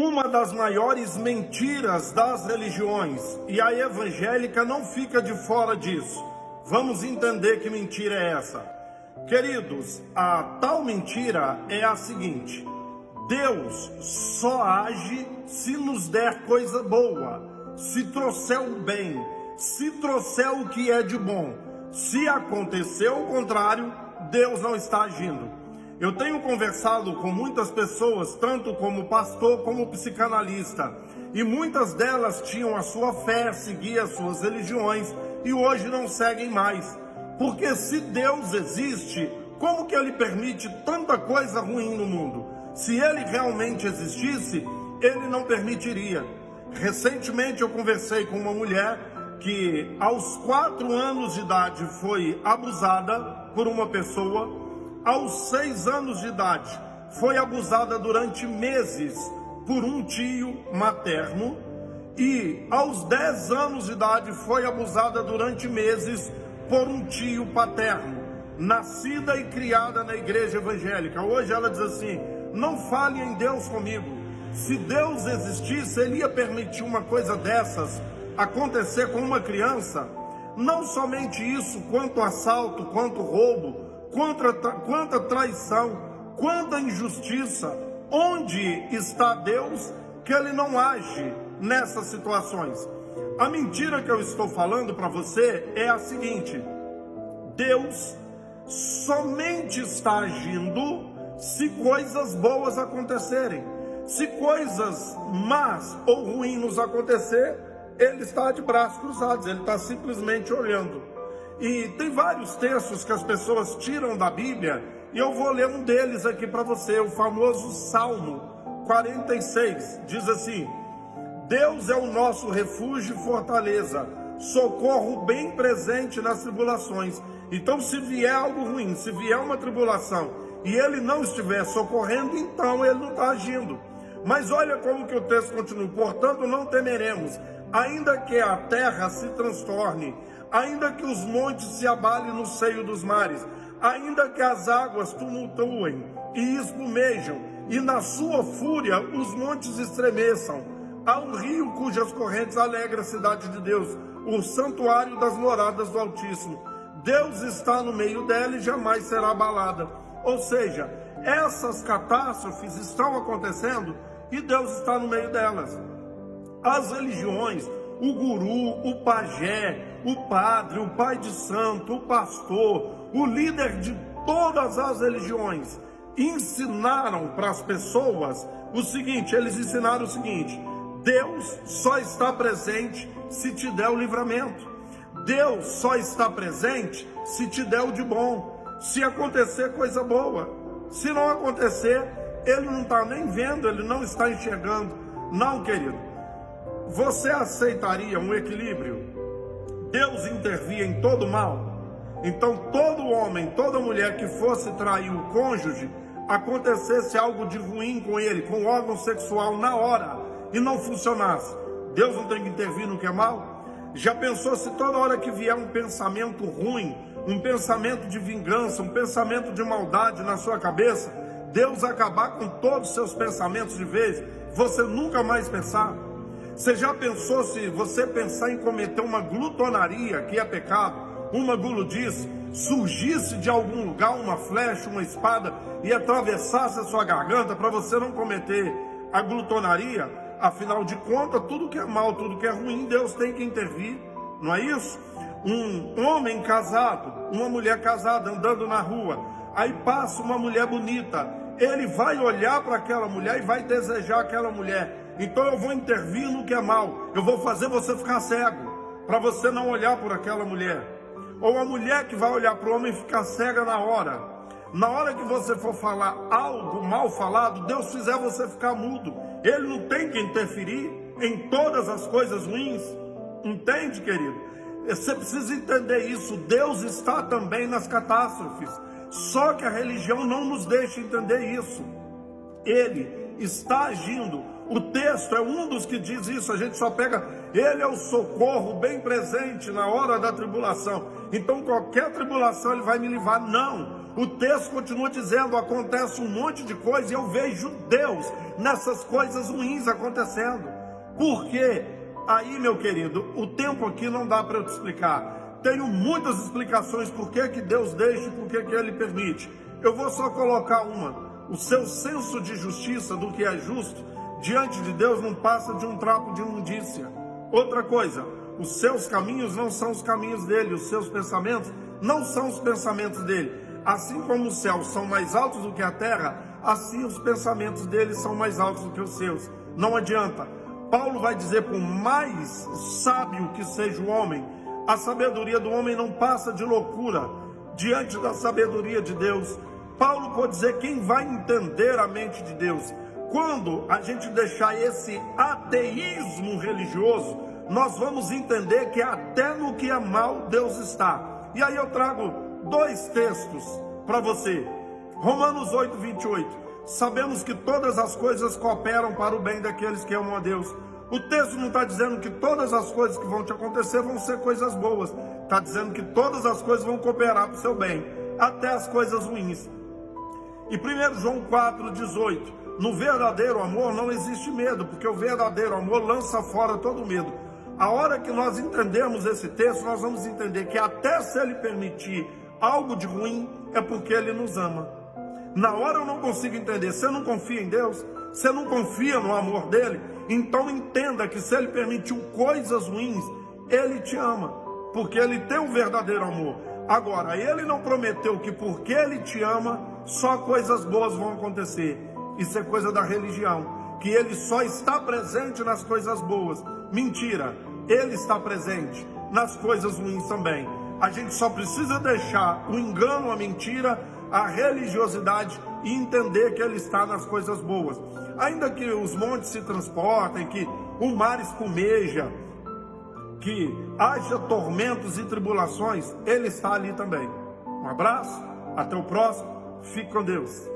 Uma das maiores mentiras das religiões, e a evangélica não fica de fora disso. Vamos entender que mentira é essa. Queridos, a tal mentira é a seguinte: Deus só age se nos der coisa boa, se trouxer o bem, se trouxer o que é de bom. Se acontecer o contrário, Deus não está agindo. Eu tenho conversado com muitas pessoas, tanto como pastor como psicanalista, e muitas delas tinham a sua fé, seguiam as suas religiões e hoje não seguem mais. Porque se Deus existe, como que Ele permite tanta coisa ruim no mundo? Se Ele realmente existisse, Ele não permitiria. Recentemente eu conversei com uma mulher que aos 4 anos de idade foi abusada por uma pessoa. Aos 6 anos de idade, foi abusada durante meses por um tio materno. E aos 10 anos de idade, foi abusada durante meses por um tio paterno. Nascida e criada na igreja evangélica. Hoje ela diz assim: não fale em Deus comigo. Se Deus existisse, Ele ia permitir uma coisa dessas acontecer com uma criança? Não somente isso, quanto assalto, quanto roubo, quanta traição, quanta injustiça. Onde está Deus que Ele não age nessas situações? A mentira que eu estou falando para você é a seguinte: Deus somente está agindo se coisas boas acontecerem. Se coisas más ou ruins acontecer, Ele está de braços cruzados, Ele está simplesmente olhando. E tem vários textos que as pessoas tiram da Bíblia, e eu vou ler um deles aqui para você, o famoso Salmo 46, diz assim: Deus é o nosso refúgio e fortaleza, socorro bem presente nas tribulações. Então, se vier algo ruim, se vier uma tribulação, e Ele não estiver socorrendo, então Ele não está agindo. Mas olha como que o texto continua: portanto não temeremos, ainda que a terra se transtorne, ainda que os montes se abalem no seio dos mares, ainda que as águas tumultuem e espumejam, e na sua fúria os montes estremeçam. Há um rio cujas correntes alegra a cidade de Deus, o santuário das moradas do Altíssimo. Deus está no meio dela e jamais será abalada. Ou seja, essas catástrofes estão acontecendo e Deus está no meio delas. As religiões, o guru, o pajé, o padre, o pai de santo, o pastor, o líder de todas as religiões ensinaram para as pessoas o seguinte: eles ensinaram o seguinte: Deus só está presente se te der o livramento. Deus só está presente se te der o de bom, se acontecer coisa boa. Se não acontecer, Ele não está nem vendo, Ele não está enxergando. Não, querido. Você aceitaria um equilíbrio? Deus intervia em todo mal? Então todo homem, toda mulher que fosse trair o cônjuge, acontecesse algo de ruim com ele, com o órgão sexual na hora, e não funcionasse, Deus não tem que intervir no que é mal? Já pensou se toda hora que vier um pensamento ruim, um pensamento de vingança, um pensamento de maldade na sua cabeça, Deus acabar com todos os seus pensamentos de vez, você nunca mais pensar? Você já pensou se você pensar em cometer uma glutonaria, que é pecado, uma guludice, surgisse de algum lugar uma flecha, uma espada e atravessasse a sua garganta para você não cometer a glutonaria? Afinal de contas, tudo que é mal, tudo que é ruim, Deus tem que intervir, não é isso? Um homem casado, uma mulher casada andando na rua, aí passa uma mulher bonita, ele vai olhar para aquela mulher e vai desejar aquela mulher. Então eu vou intervir no que é mal, eu vou fazer você ficar cego, para você não olhar por aquela mulher. Ou a mulher que vai olhar para o homem e ficar cega na hora que você for falar algo mal falado, Deus fizer você ficar mudo. Ele não tem que interferir em todas as coisas ruins. Entende, querido? Você precisa entender isso. Deus está também nas catástrofes, só que a religião não nos deixa entender isso. Ele está agindo. O texto é um dos que diz isso. A gente só pega: Ele é o socorro bem presente na hora da tribulação. Então qualquer tribulação Ele vai me livrar. Não, O texto continua dizendo, acontece um monte de coisa e eu vejo Deus nessas coisas ruins acontecendo. Por quê? Aí, meu querido, o tempo aqui não dá para eu te explicar. Tenho muitas explicações por que Deus deixa e por que Ele permite. Eu vou só colocar uma. O seu senso de justiça, do que é justo, diante de Deus não passa de um trapo de imundícia. Outra coisa, os seus caminhos não são os caminhos dele, os seus pensamentos não são os pensamentos dele. Assim como os céus são mais altos do que a terra, assim os pensamentos dele são mais altos do que os seus. Não adianta. Paulo vai dizer, por mais sábio que seja o homem, a sabedoria do homem não passa de loucura diante da sabedoria de Deus. Paulo pode dizer, quem vai entender a mente de Deus? Quando a gente deixar esse ateísmo religioso, nós vamos entender que até no que é mal Deus está. E aí eu trago 2 textos para você. Romanos 8, 28. Sabemos que todas as coisas cooperam para o bem daqueles que amam a Deus. O texto não está dizendo que todas as coisas que vão te acontecer vão ser coisas boas. Está dizendo que todas as coisas vão cooperar para o seu bem, até as coisas ruins. E 1 João 4, 18. No verdadeiro amor não existe medo, porque o verdadeiro amor lança fora todo medo. A hora que nós entendemos esse texto, nós vamos entender que até se Ele permitir algo de ruim, é porque Ele nos ama. Na hora eu não consigo entender. Você não confia em Deus? Você não confia no amor dEle? Então entenda que se Ele permitiu coisas ruins, Ele te ama, porque Ele tem um verdadeiro amor. Agora, Ele não prometeu que porque Ele te ama, só coisas boas vão acontecer. Isso é coisa da religião, que Ele só está presente nas coisas boas. Mentira, Ele está presente nas coisas ruins também. A gente só precisa deixar o engano, a mentira, a religiosidade e entender que Ele está nas coisas boas. Ainda que os montes se transportem, que o mar espumeja, que haja tormentos e tribulações, Ele está ali também. Um abraço, até o próximo, fique com Deus.